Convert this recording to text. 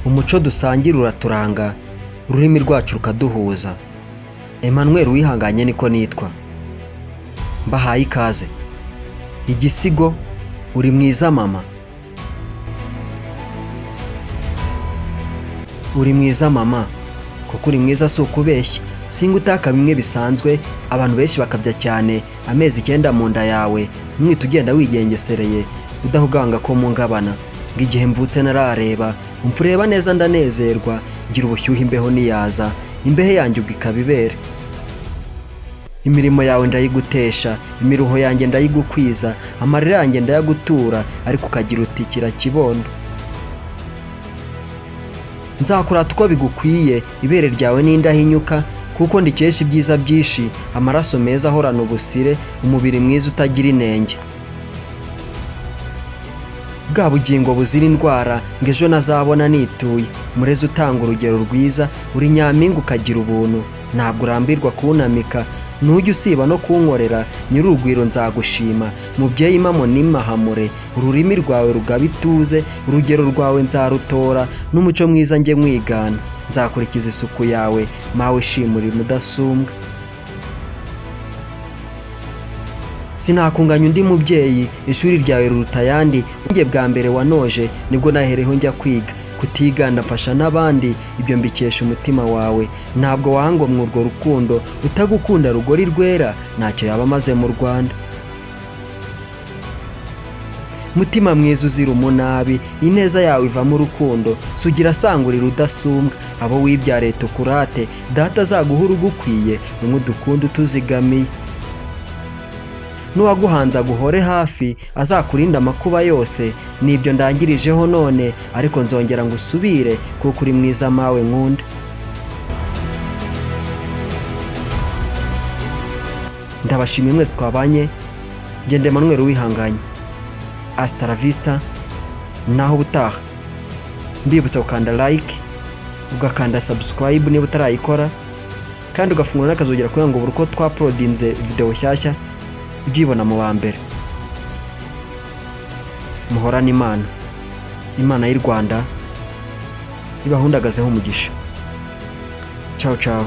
umuco dusangira uraturanga, ururimi rwacu rukaduhuza. Emmanuel Uwihanganye niko nitwa. Mbahaye ikaze. Igisigo uri mwiza mama. Uri mwiza mama, kuko uri mwiza si ukubeshya. Singutaka bimwe bisanzwe, abantu benshi bakabya cyane, amezi 9 mu nda yawe, umwita ugenda wigengesereye, udahuganga ko mu ngabana. Ngo igihe mvutse narareba, umfureba neza ndanezerwa, ngira ubushyuhe imbeho niyaza, imbehe yanjye ubwo ikabibere. Imirimo yawe ndayigutesha, imiruho yanjye ndayigukwiza, amarira yanjye ndayagutura, ariko ukagira uti kirakibondo. Nzakurata uko bigukwiye, ibere ryawe n'indahinyuka, kuko ndikesha ibyiza byinshi, amaraso meza ahorana ubusire, umubiri mwiza utagira inenge. Bwa bugingo buzira indwara, ngo ejo nazabona nituye, mureze utanga urugero rwiza, uri nyampinga ukagira ubuntu, ntabwo urambirwa kunamika, nujya usiba no kunkorera, nyir'urugwiro nzagushima, mubyeyi mamo nimahamure, ururimi rwawe rugaba ituze, urugero rwawe nzarutora, n'umuco mwiza njye mwigana, nzakurikiza isuku yawe, mawe shimuri mudasumbwa. Sinakunganya undi mubyeyi, ishuri ryawe ruruta ayandi, njye bwa mbere wanoje, nibwo nahereho njya kwiga, kutiganda mfasha n'abandi, ibyo mbikesha umutima wawe, ntabwo wangomwe urwo rukundo, utagukunda rugori rwera, ntacyo yaba amaze mu Rwanda. Mutima mwiza uzira umunabi, ineza yawe ivamo urukundo, sugira sangurira udasumbwa, abo wibyare tukurate, data azaguha urugukwiye, umwe dukunda utuzigamiye. N'uwaguhanze aguhore hafi, azakurinda amakuba yose, nibyo ndangirijeho none, ariko nzongera ngo usubire, kuko uri mwiza mawe nkunda. Ndabashimiye mwese twabanye, njye Emmanuel Uwihanganye. Hasta la vista, naho ubutaha. Mbibutsa gukanda like, ugakanda subscribe niba utarayikora, kandi ugafungura n'akazogera kugira ngo buri uko twaprodinze video nshyashya ujyibona mu ba mbere. Muhorane Imana, Imana y'u Rwanda ibahundagazeho umugisha. Ciao ciao.